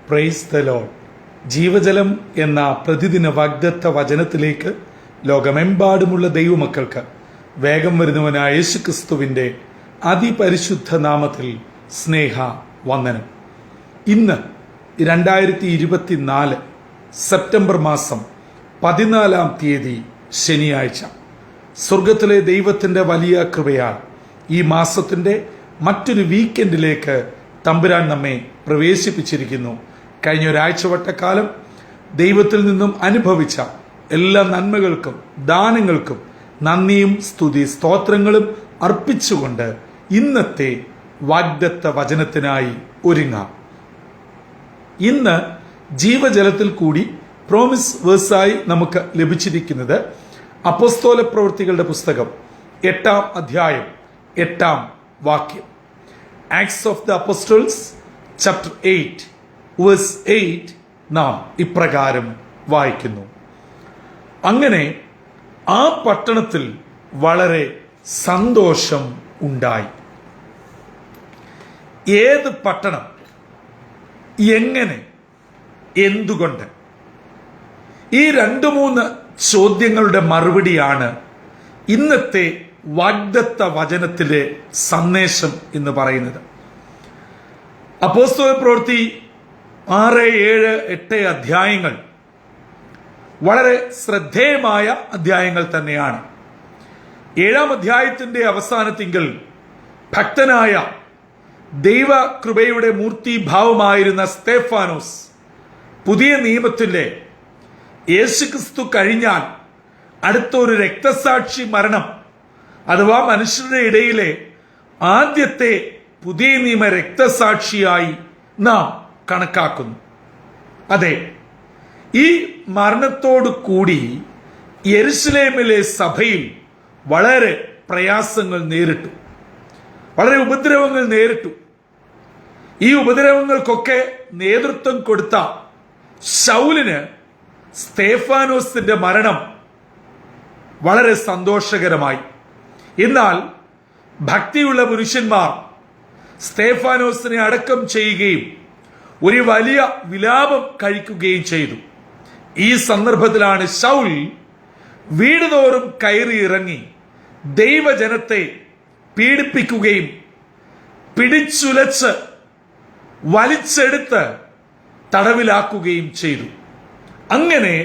Praise the Lord. ജീവജലം എന്ന പ്രതിദിന വാഗ്ദത്ത വചനത്തിലേക്ക് ലോകമെമ്പാടുമുള്ള ദൈവമക്കൾക്ക് വേഗം വരുന്നവനായ യേശുക്രിസ്തുവിന്റെ അതിപരിശുദ്ധ നാമത്തിൽ സ്നേഹ വന്ദനം. ഇന്ന് 2024 സെപ്റ്റംബർ മാസം 14-ാം തീയതി ശനിയാഴ്ച. സ്വർഗത്തിലെ ദൈവത്തിന്റെ വലിയ കൃപയാൽ ഈ മാസത്തിന്റെ മറ്റൊരു വീക്കെൻഡിലേക്ക് തമ്പുരാൻ നമ്മെ പ്രവേശിപ്പിച്ചിരിക്കുന്നു. കഴിഞ്ഞ ഒരാഴ്ചവട്ടക്കാലം ദൈവത്തിൽ നിന്നും അനുഭവിച്ച എല്ലാ നന്മകൾക്കും ദാനങ്ങൾക്കും നന്ദിയും സ്തുതി സ്തോത്രങ്ങളും അർപ്പിച്ചുകൊണ്ട് ഇന്നത്തെ വാഗ്ദത്ത വചനത്തിനായി ഒരുങ്ങാം. ഇന്ന് ജീവജലത്തിൽ കൂടി പ്രോമിസ് വേഴ്സായി നമുക്ക് ലഭിച്ചിരിക്കുന്നത് അപ്പോസ്തല പ്രവൃത്തികളുടെ പുസ്തകം 8-ാം അധ്യായം 8-ാം വാക്യം. Acts of the apostles chapter 8 verse 8 നാം ഇപ്രകാരം വായിക്കുന്നു: അങ്ങനെ ആ പട്ടണത്തിൽ വളരെ സന്തോഷം ഉണ്ടായി. ഏത് പട്ടണം, എങ്ങനെ, എന്തുകൊണ്ട്? ഈ 2-3 ചോദ്യങ്ങളുടെ മറുപടിയാണ് ഇന്നത്തെ വാഗ്ദത്ത വചനത്തിലെ സന്ദേശം എന്ന് പറയുന്നത്. അപ്പോസ്തല പ്രവൃത്തി 6, 7, 8 അധ്യായങ്ങൾ വളരെ ശ്രദ്ധേയമായ അധ്യായങ്ങൾ തന്നെയാണ്. 7-ാം അധ്യായത്തിന്റെ അവസാനത്തിങ്കൽ ഭക്തനായ ദൈവകൃപയുടെ മൂർത്തിഭാവമായിരുന്ന സ്തേഫാനോസ് പുതിയ നിയമത്തിലെ യേശുക്രിസ്തു കഴിഞ്ഞാൽ അടുത്തൊരു രക്തസാക്ഷി മരണം അഥവാ മനുഷ്യരുടെ ഇടയിലെ ആദ്യത്തെ പുതിയ നിയമ രക്തസാക്ഷിയായി നാം കണക്കാക്കുന്നു. അതെ, ഈ മരണത്തോടു കൂടി യെരുശലേമിലെ സഭയിൽ വളരെ പ്രയാസങ്ങൾ നേരിട്ടു, വളരെ ഉപദ്രവങ്ങൾ നേരിട്ടു. ഈ ഉപദ്രവങ്ങൾക്കൊക്കെ നേതൃത്വം കൊടുത്ത ശൗലിന് സ്തേഫാനോസിന്റെ മരണം വളരെ സന്തോഷകരമായി. എന്നാൽ ഭക്തിയുള്ള പുരുഷന്മാർ സ്തേഫാനോസിനെ അടക്കം ചെയ്യുകയും ഒരു വലിയ വിലാപം കഴിക്കുകയും ചെയ്തു. ഈ സന്ദർഭത്തിലാണ് ശൗൽ വീട് തോറും കയറി ഇറങ്ങി ദൈവജനത്തെ പീഡിപ്പിക്കുകയും പിടിച്ചുലച്ച് വലിച്ചെടുത്ത് തടവിലാക്കുകയും ചെയ്തു. അങ്ങനെ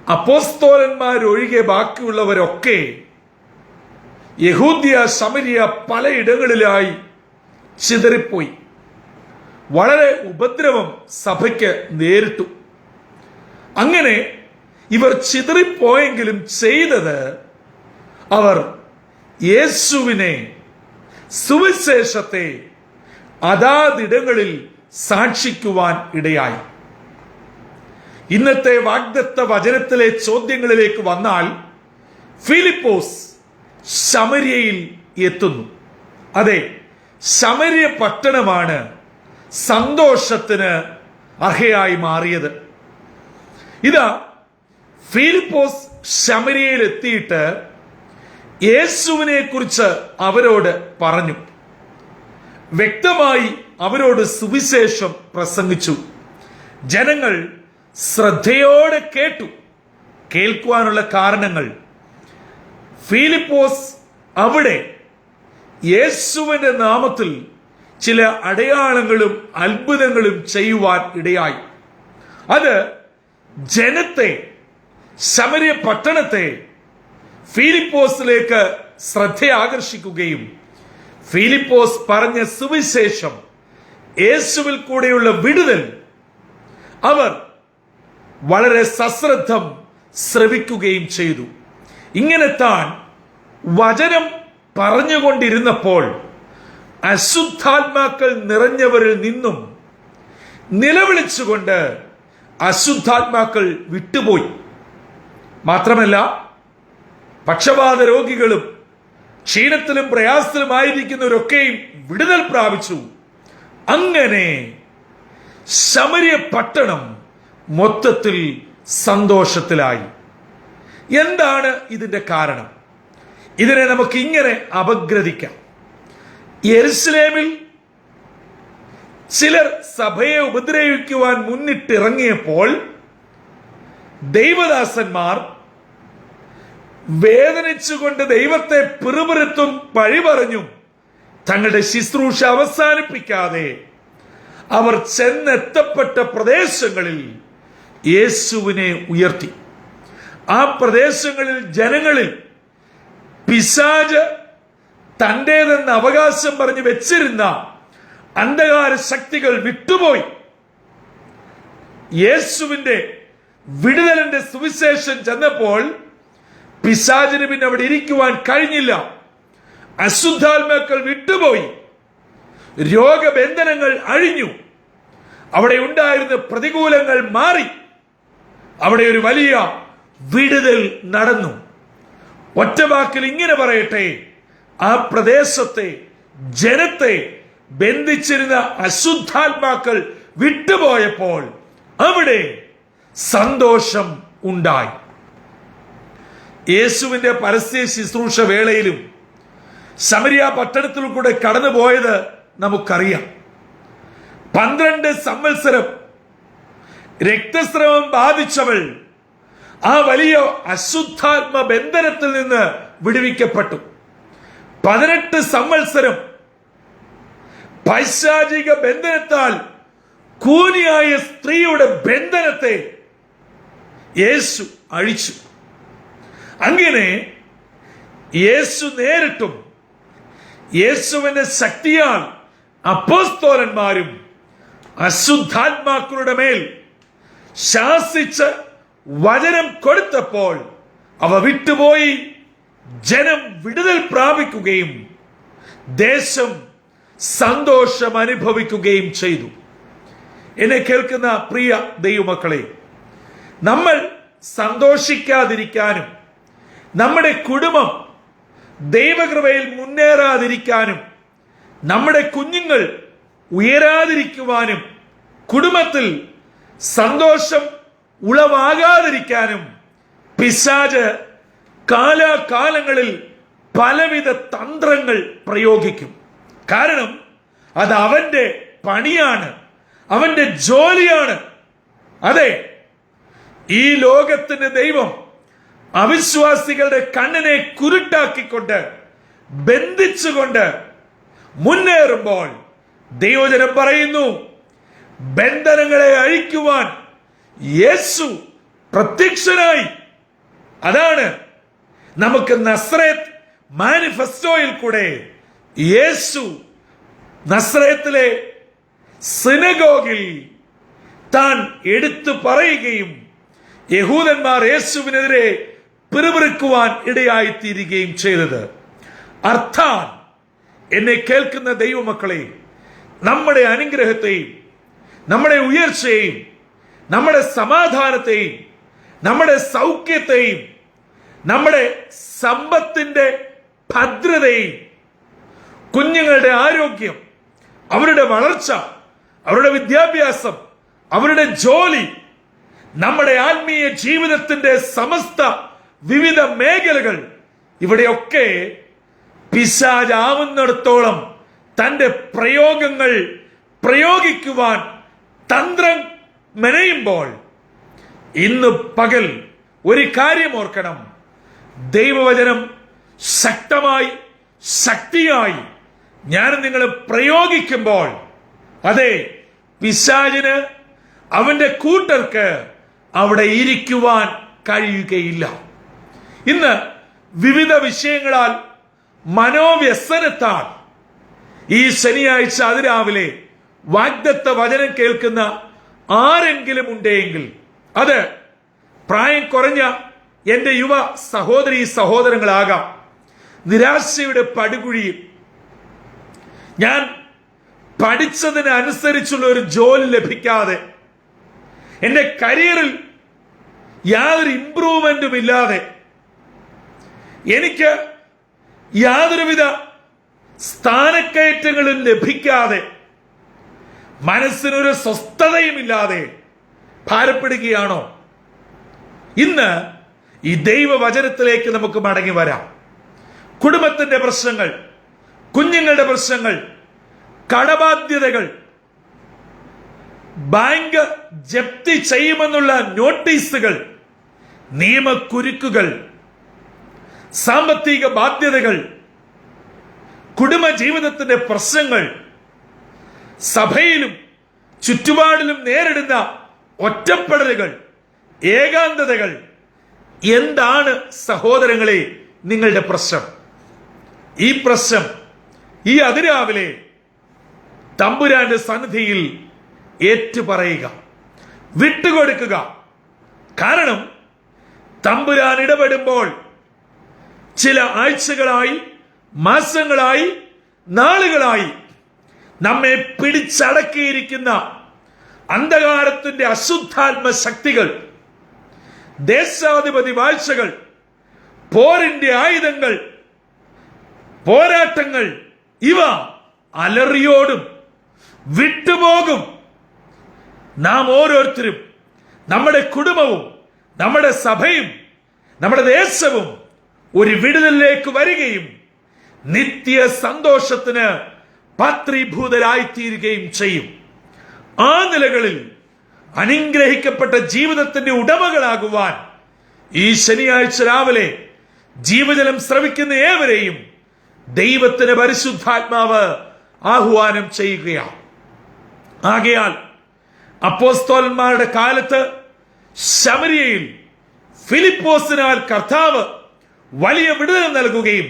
അപ്പോസ്തലന്മാരൊഴികെ ബാക്കിയുള്ളവരൊക്കെ യഹൂദ്യ ശമരിയ പലയിടങ്ങളിലായി ചിതറിപ്പോയി. വളരെ ഉപദ്രവം സഭയ്ക്ക് നേരിട്ടു. അങ്ങനെ ഇവർ ചിതറിപ്പോയെങ്കിലും ചെയ്തത്, അവർ യേശുവിനെ, സുവിശേഷത്തെ അതാതിടങ്ങളിൽ സാക്ഷിക്കുവാൻ ഇടയായി. ഇന്നത്തെ വാഗ്ദത്ത വചനത്തിലെ ചോദ്യങ്ങളിലേക്ക് വന്നാൽ, ഫിലിപ്പോസ് ശമര്യയിൽ എത്തുന്നു. അതെ, ശമര്യ പട്ടണമാണ് സന്തോഷത്തിന് അർഹയായി മാറിയത്. ഇതാ, ഫിലിപ്പോസ് ശമര്യയിൽ എത്തിയിട്ട് യേശുവിനെ കുറിച്ച് അവരോട് പറഞ്ഞു. വ്യക്തമായി അവരോട് സുവിശേഷം പ്രസംഗിച്ചു. ജനങ്ങൾ ശ്രദ്ധയോടെ കേട്ടു. കേൾക്കുവാനുള്ള കാരണങ്ങൾ, ഫിലിപ്പോസ് അവിടെ യേശുവിന്റെ നാമത്തിൽ ചില അടയാളങ്ങളും അത്ഭുതങ്ങളും ചെയ്യുവാൻ ഇടയായി. അത് ജനത്തെ, ശമര്യ പട്ടണത്തെ ഫിലിപ്പോസിലേക്ക് ശ്രദ്ധ ആകർഷിക്കുകയും ഫിലിപ്പോസ് പറഞ്ഞ സുവിശേഷം, യേശുവിൽ കൂടെയുള്ള വിടുതൽ അവർ വളരെ സശ്രദ്ധം ശ്രവിക്കുകയും ചെയ്തു. ഇങ്ങനെ താൻ വചനം പറഞ്ഞുകൊണ്ടിരുന്നപ്പോൾ അശുദ്ധാത്മാക്കൾ നിറഞ്ഞവരിൽ നിന്നും നിലവിളിച്ചുകൊണ്ട് അശുദ്ധാത്മാക്കൾ വിട്ടുപോയി. മാത്രമല്ല, പക്ഷപാത രോഗികളും ക്ഷീണത്തിലും പ്രയാസത്തിലുമായിരിക്കുന്നവരൊക്കെയും വിടുതൽ പ്രാപിച്ചു. അങ്ങനെ ശമര്യ പട്ടണം മൊത്തത്തിൽ സന്തോഷത്തിലായി. എന്താണ് ഇതിന്റെ കാരണം? ഇതിനെ നമുക്ക് ഇങ്ങനെ അപഗ്രഥിക്കാം. യെരുശലേമിൽ ചിലർ സഭയെ ഉപദ്രവിക്കുവാൻ മുന്നിട്ടിറങ്ങിയപ്പോൾ ദൈവദാസന്മാർ വേദനിച്ചുകൊണ്ട് ദൈവത്തെ പിറുപിറുത്തും പഴി പറഞ്ഞും തങ്ങളുടെ ശുശ്രൂഷ അവസാനിപ്പിക്കാതെ അവർ ചെന്നെത്തപ്പെട്ട പ്രദേശങ്ങളിൽ യേശുവിനെ ഉയർത്തി. ആ പ്രദേശങ്ങളിൽ ജനങ്ങളിൽ പിശാച് തന്റേതെന്ന് അവകാശം പറഞ്ഞു വെച്ചിരുന്ന അന്ധകാര ശക്തികൾ വിട്ടുപോയി. യേശുവിന്റെ വിടുതലിന്റെ സുവിശേഷം ചെന്നപ്പോൾ പിശാചിന് പിന്നെ അവിടെ ഇരിക്കുവാൻ കഴിഞ്ഞില്ല. അശുദ്ധാത്മാക്കൾ വിട്ടുപോയി. രോഗബന്ധനങ്ങൾ അഴിഞ്ഞു. അവിടെ ഉണ്ടായിരുന്ന പ്രതികൂലങ്ങൾ മാറി. അവിടെ ഒരു വലിയ വിടുതൽ നടന്നു. ഒറ്റവാക്കിൽ ഇങ്ങനെ പറയട്ടെ, ആ പ്രദേശത്തെ ജനത്തെ ബന്ധിച്ചിരുന്ന അശുദ്ധാത്മാക്കൾ വിട്ടുപോയപ്പോൾ അവിടെ സന്തോഷം ഉണ്ടായി. യേശുവിന്റെ പരസ്യ ശുശ്രൂഷ വേളയിലും ശമരിയ പട്ടണത്തിൽ കൂടെ കടന്നുപോയത് നമുക്കറിയാം. 12 സംവത്സരം രക്തസ്രവം ബാധിച്ചവൾ ആ വലിയ അശുദ്ധാത്മ ബന്ധനത്തിൽ നിന്ന് വിടുവിക്കപ്പെട്ടു. 18 സംവത്സരം പൈശാചിക ബന്ധനത്താൽ കൂനിയായ സ്ത്രീയുടെ ബന്ധനത്തെ യേശു അഴിച്ചു. അങ്ങനെ യേശു നേരിട്ടും യേശുവിന്റെ ശക്തിയാൽ അപ്പോസ്തലന്മാരും അശുദ്ധാത്മാക്കളുടെ മേൽ ശാസിച്ച് വചനം കൊടുത്തപ്പോൾ അവ വിട്ടുപോയി. ജനം വിടുതൽ പ്രാപിക്കുകയും ദേശം സന്തോഷം അനുഭവിക്കുകയും ചെയ്തു. എന്നെ കേൾക്കുന്ന പ്രിയ ദൈവമക്കളെ, നമ്മൾ സന്തോഷിക്കാതിരിക്കാനും നമ്മുടെ കുടുംബം ദൈവകൃപയിൽ മുന്നേറാതിരിക്കാനും നമ്മുടെ കുഞ്ഞുങ്ങൾ ഉയരാതിരിക്കുവാനും കുടുംബത്തിൽ സന്തോഷം ഉളവാകാതിരിക്കാനും പിശാച് കാലാകാലങ്ങളിൽ പലവിധ തന്ത്രങ്ങൾ പ്രയോഗിക്കും. കാരണം അത് അവന്റെ പണിയാണ്, അവന്റെ ജോലിയാണ്. അതെ, ഈ ലോകത്തിന്റെ ദൈവം അവിശ്വാസികളുടെ കണ്ണിനെ കുരുട്ടാക്കിക്കൊണ്ട് ബന്ധിച്ചുകൊണ്ട് മുന്നേറുമ്പോൾ ദൈവജനം പറയുന്നു, ബന്ധനങ്ങളെ അഴിക്കുവാൻ യേശു പ്രത്യക്ഷനായി. അതാണ് നമുക്ക് നസ്രേത്ത് മാനിഫെസ്റ്റോയിൽ കൂടെ യേശു നസ്രേത്തിലെ സിനഗോഗിൽ താൻ എടുത്തു പറയുകയും യഹൂദന്മാർ യേശുവിനെതിരെ പിറുപിറുക്കുവാൻ ഇടയായിത്തീരുകയും ചെയ്തത്. അർത്ഥാൽ എന്നെ കേൾക്കുന്ന ദൈവമക്കളെ, നമ്മുടെ അനുഗ്രഹത്തെയും നമ്മുടെ ഉയർച്ചയെയും നമ്മുടെ സമാധാനത്തെയും നമ്മുടെ സൗഖ്യത്തെയും നമ്മുടെ സമ്പത്തിന്റെ ഭദ്രതയും കുഞ്ഞുങ്ങളുടെ ആരോഗ്യം, അവരുടെ വളർച്ച, അവരുടെ വിദ്യാഭ്യാസം, അവരുടെ ജോലി, നമ്മുടെ ആത്മീയ ജീവിതത്തിന്റെ സമസ്ത വിവിധ മേഖലകൾ, ഇവിടെയൊക്കെ പിശാചാവുന്നിടത്തോളം തന്റെ പ്രയോഗങ്ങൾ പ്രയോഗിക്കുവാൻ തന്ത്രം മെനയുമ്പോൾ ഇന്ന് പകൽ ഒരു കാര്യം ഓർക്കണം. ദൈവവചനം ശക്തമായി ശക്തിയായി ഞാൻ നിങ്ങൾ പ്രയോഗിക്കുമ്പോൾ അതെ, പിശാചിന് അവന്റെ കൂട്ടർക്ക് അവിടെ ഇരിക്കുവാൻ കഴിയുകയില്ല. ഇന്ന് വിവിധ വിഷയങ്ങളാൽ മനോവ്യസനത്താൽ ഈ ശനിയാഴ്ച അതിരാവിലെ വാഗ്ദത്ത വചനം കേൾക്കുന്ന ആരെങ്കിലും ഉണ്ടെങ്കിൽ അത് പ്രായം കുറഞ്ഞ എന്റെ യുവ സഹോദരീ സഹോദരങ്ങളാകാം. നിരാശയുടെ പടുകുഴിയിൽ ഞാൻ പഠിച്ചതിനനുസരിച്ചുള്ള ഒരു ജോലി ലഭിക്കാതെ, എന്റെ കരിയറിൽ യാതൊരു ഇംപ്രൂവ്മെന്റും ഇല്ലാതെ, എനിക്ക് യാതൊരുവിധ സ്ഥാനക്കയറ്റങ്ങളും ലഭിക്കാതെ, മനസ്സിനൊരു സ്വസ്ഥതയുമില്ലാതെ ഭാരപ്പെടുകയാണോ? ഇന്ന് ഈ ദൈവവചനത്തിലേക്ക് നമുക്ക് മടങ്ങി വരാം. കുടുംബത്തിന്റെ പ്രശ്നങ്ങൾ, കുഞ്ഞുങ്ങളുടെ പ്രശ്നങ്ങൾ, കടബാധ്യതകൾ, ബാങ്ക് ജപ്തി ചെയ്യുമെന്നുള്ള നോട്ടീസുകൾ, നിയമക്കുരുക്കുകൾ, സാമ്പത്തിക ബാധ്യതകൾ, കുടുംബജീവിതത്തിന്റെ പ്രശ്നങ്ങൾ, സഭയിലും ചുറ്റുപാടിലും നേരിടുന്ന ഒറ്റപ്പെടലുകൾ, ഏകാന്തതകൾ, എന്താണ് സഹോദരങ്ങളെ നിങ്ങളുടെ പ്രശ്നം? ഈ പ്രശ്നം ഈ അതിരാവിലെ തമ്പുരാന്റെ സന്നിധിയിൽ ഏറ്റുപറയുക, വിട്ടുകൊടുക്കുക. കാരണം തമ്പുരാൻ ഇടപെടുമ്പോൾ ചില ആഴ്ചകളായി, മാസങ്ങളായി, നാളുകളായി നമ്മെ പിടിച്ചടക്കിയിരിക്കുന്ന അന്ധകാരത്തിന്റെ അശുദ്ധാത്മ ശക്തികൾ, ദേശാധിപതി വാഴ്ചകൾ, പോരിന്റെ ആയുധങ്ങൾ, പോരാട്ടങ്ങൾ, ഇവ അലറിയോടും വിട്ടുപോകും. നാം ഓരോരുത്തരും, നമ്മുടെ കുടുംബവും, നമ്മുടെ സഭയും, നമ്മുടെ ദേശവും ഒരു വിടുതലിലേക്ക് വരികയും നിത്യ സന്തോഷത്തിന് പാത്രീഭൂതരായിത്തീരുകയും ചെയ്യും. ആ നിലകളിൽ അനുഗ്രഹിക്കപ്പെട്ട ജീവിതത്തിന്റെ ഉടമകളാകുവാൻ ഈ ശനിയാഴ്ച രാവിലെ ജീവജലം ശ്രവിക്കുന്ന ഏവരെയും ദൈവത്തിന് പരിശുദ്ധാത്മാവ് ആഹ്വാനം ചെയ്യുകയാണ്. ആകയാൽ അപ്പോസ്തലന്മാരുടെ കാലത്ത് ശമരിയയിൽ ഫിലിപ്പോസിനാൽ കർത്താവ് വലിയ വിടുതൽ നൽകുകയും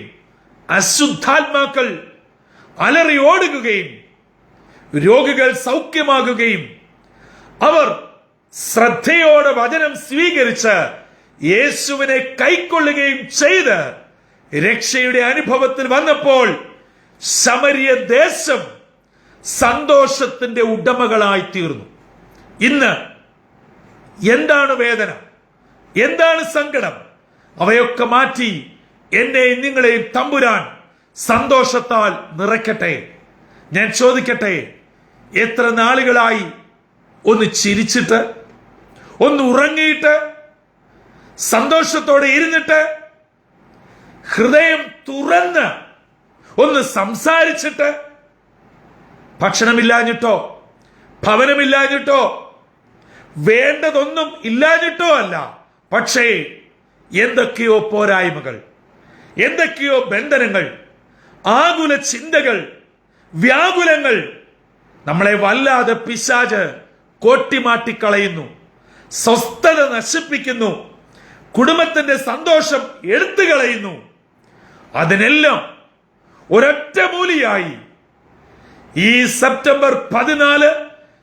അശുദ്ധാത്മാക്കൾ അലറി ഓടുകയും രോഗികൾ സൗഖ്യമാകുകയും അവർ ശ്രദ്ധയോടെ വചനം സ്വീകരിച്ച് യേശുവിനെ കൈക്കൊള്ളുകയും ചെയ്ത് രക്ഷയുടെ അനുഭവത്തിൽ വന്നപ്പോൾ ശമരിയ ദേശം സന്തോഷത്തിന്റെ ഉടമകളായി തീർന്നു. ഇന്ന് എന്താണ് വേദന, എന്താണ് സങ്കടം? അവയൊക്കെ മാറ്റി എന്നെയും നിങ്ങളെയും തമ്പുരാൻ സന്തോഷത്താൽ നിറയ്ക്കട്ടെ. ഞാൻ ചോദിക്കട്ടെ, എത്ര നാളുകളായി ഒന്ന് ചിരിച്ചിട്ട്, ഒന്ന് ഉറങ്ങിയിട്ട്, സന്തോഷത്തോടെ ഇരുന്നിട്ട്, ഹൃദയം തുറന്ന് ഒന്ന് സംസാരിച്ചിട്ട്, ഭക്ഷണമില്ലാഞ്ഞിട്ടോ, ഭവനമില്ലാഞ്ഞിട്ടോ, വേണ്ടതൊന്നും ഇല്ലാഞ്ഞിട്ടോ അല്ല, പക്ഷേ എന്തൊക്കെയോ പോരായ്മകൾ, എന്തൊക്കെയോ ബന്ധനങ്ങൾ, ആകുല ചിന്തകൾ, വ്യാകുലങ്ങൾ നമ്മളെ വല്ലാതെ പിശാച് കോട്ടിമാട്ടിക്കളയുന്നു, സ്വസ്ഥത നശിപ്പിക്കുന്നു, കുടുംബത്തിന്റെ സന്തോഷം എടുത്തു കളയുന്നു. അതിനെല്ലാം ഒരൊറ്റ മൂലിയായി ഈ സെപ്റ്റംബർ 14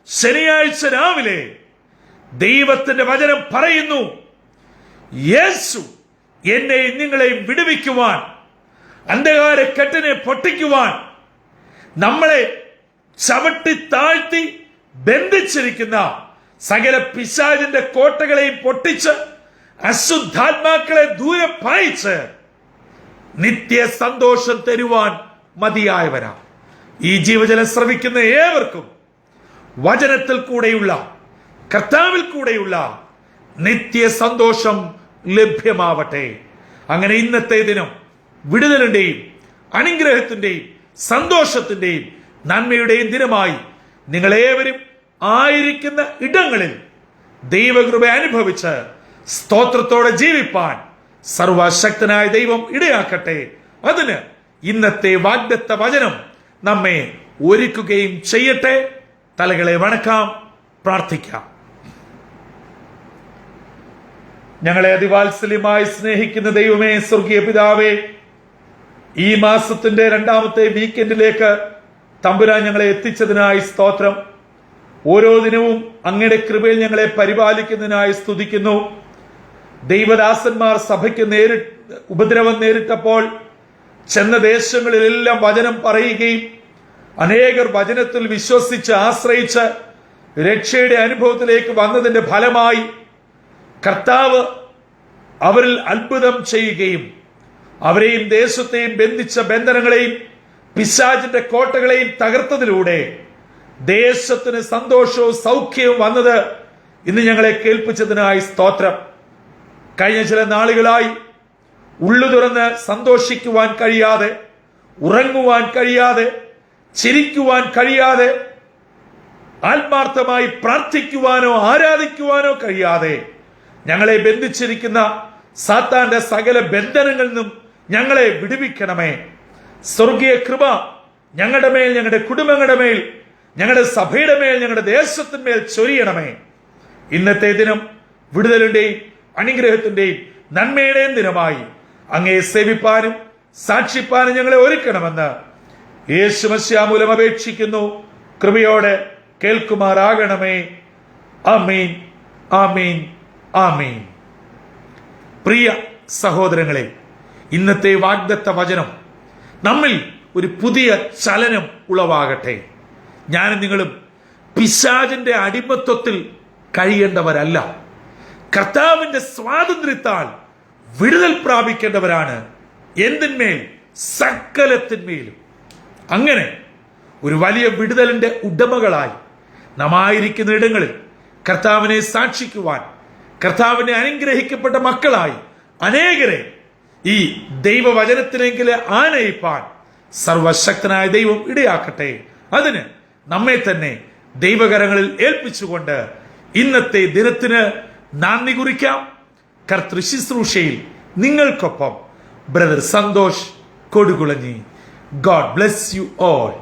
ശനിയാഴ്ച രാവിലെ ദൈവത്തിന്റെ വചനം പറയുന്നു, യേശു എന്നെയും നിങ്ങളെയും വിടുവിക്കുവാൻ, അന്ധകാര കെട്ടിനെ പൊട്ടിക്കുവാൻ, നമ്മളെ ചവിട്ടി താഴ്ത്തി ബന്ധിച്ചിരിക്കുന്ന സകല പിശാചിന്റെ കോട്ടകളെയും പൊട്ടിച്ച് അശുദ്ധാത്മാക്കളെ ദൂരെ പായിച്ച് നിത്യ സന്തോഷം തരുവാൻ മതിയായവരാ. ഈ ജീവജലം ശ്രവിക്കുന്ന ഏവർക്കും വചനത്തിൽ കൂടെയുള്ള, കർത്താവിൽ കൂടെയുള്ള നിത്യ സന്തോഷം ലഭ്യമാവട്ടെ. അങ്ങനെ ഇന്നത്തെ ദിനം വിടുതലിന്റെയും അനുഗ്രഹത്തിന്റെയും സന്തോഷത്തിന്റെയും നന്മയുടെയും ദിനമായി നിങ്ങളേവരും ആയിരിക്കുന്ന ഇടങ്ങളിൽ ദൈവകൃപ അനുഭവിച്ച് സ്തോത്രത്തോടെ ജീവിപ്പാൻ സർവശക്തനായ ദൈവം ഇടയാക്കട്ടെ. അതിന് ഇന്നത്തെ വാഗ്ദത്ത വചനം നമ്മെ ഒരുക്കുകയും ചെയ്യട്ടെ. തലകളെ വണക്കാം, പ്രാർത്ഥിക്കാം. ഞങ്ങളെ അതിവാത്സല്യമായി സ്നേഹിക്കുന്ന ദൈവമേ, സ്വർഗീയ പിതാവേ, ഈ മാസത്തിന്റെ 2ാമത്തെ വീക്കെൻഡിലേക്ക് തമ്പുരാൻ ഞങ്ങളെ എത്തിച്ചതിനായി സ്തോത്രം. ഓരോ ദിനവും അങ്ങയുടെ കൃപയിൽ ഞങ്ങളെ പരിപാലിക്കുന്നതിനായി സ്തുതിക്കുന്നു. ദൈവദാസന്മാർ സഭയ്ക്ക് ഉപദ്രവം നേരിട്ടപ്പോൾ ചെന്ന ദേശങ്ങളിലെല്ലാം വചനം പറയുകയും അനേകർ വചനത്തിൽ വിശ്വസിച്ച് ആശ്രയിച്ച് രക്ഷയുടെ അനുഭവത്തിലേക്ക് വന്നതിന്റെ ഫലമായി കർത്താവ് അവരിൽ അത്ഭുതം ചെയ്യുകയും അവരെയും ദേശത്തെയും ബന്ധിച്ച ബന്ധനങ്ങളെയും പിശാചിന്റെ കോട്ടകളെയും തകർത്തതിലൂടെ ദേശത്തിന് സന്തോഷവും സൗഖ്യവും വന്നത് ഇന്ന് ഞങ്ങളെ കേൾപ്പിച്ചതിനായി സ്തോത്രം. കഴിഞ്ഞ ചില നാളുകളായി ഉള്ളു തുറന്ന് സന്തോഷിക്കുവാൻ കഴിയാതെ, ഉറങ്ങുവാൻ കഴിയാതെ, ചിരിക്കുവാൻ കഴിയാതെ ആത്മാർത്ഥമായി പ്രാർത്ഥിക്കുവാനോ ആരാധിക്കുവാനോ കഴിയാതെ ഞങ്ങളെ ബന്ധിച്ചിരിക്കുന്ന സാത്താന്റെ സകല ബന്ധനങ്ങളിൽ നിന്നും ഞങ്ങളെ വിടുവിക്കണമേ. സ്വർഗീയ കൃപ ഞങ്ങളുടെ മേൽ, ഞങ്ങളുടെ കുടുംബങ്ങളുടെ മേൽ, ഞങ്ങളുടെ സഭയുടെ മേൽ, ഞങ്ങളുടെ ദേശത്തിന്മേൽ ചൊരിയണമേ. ഇന്നത്തെ ദിനം വിടുതലിന്റെയും അനുഗ്രഹത്തിന്റെയും നന്മയുടെയും ദിനമായി അങ്ങയെ സേവിപ്പാനും സാക്ഷിപ്പാനും ഞങ്ങളെ ഒരുക്കണമെന്ന് യേശുമശിഹാ മൂലം അപേക്ഷിക്കുന്നു. കൃപയോടെ കേൾക്കുമാറാകണമേ. ആമീൻ, ആമീൻ, ആമീൻ. പ്രിയ സഹോദരങ്ങളെ, ഇന്നത്തെ വാഗ്ദത്ത വചനം നമ്മിൽ ഒരു പുതിയ ചലനം ഉളവാകട്ടെ. ഞാനും നിങ്ങളും പിശാചിന്റെ അടിമത്വത്തിൽ കഴിയേണ്ടവരല്ല, കർത്താവിന്റെ സ്വാതന്ത്ര്യത്താൽ വിടുതൽ പ്രാപിക്കേണ്ടവരാണ്. എന്തിന്മേൽ? സകലത്തിന്മേലും. അങ്ങനെ ഒരു വലിയ വിടുതലിന്റെ ഉടമകളായി നാം ആയിരിക്കുന്ന ഇടങ്ങളിൽ കർത്താവിനെ സാക്ഷിക്കുവാൻ, കർത്താവിനെ അനുഗ്രഹിക്കപ്പെട്ട മക്കളായി അനേകരെ ഈ ദൈവവചനത്തിനെങ്കിൽ ആനയിപ്പാൻ സർവശക്തനായ ദൈവം ഇടയാക്കട്ടെ. അതിന് നമ്മെ തന്നെ ദൈവകരങ്ങളിൽ ഏൽപ്പിച്ചുകൊണ്ട് ഇന്നത്തെ ദിനത്തിന് നന്ദി കുറിക്കാം. കർത്തൃ ശുശ്രൂഷയിൽ നിങ്ങൾക്കൊപ്പം brother Santhosh Kodukulanji. God bless you all.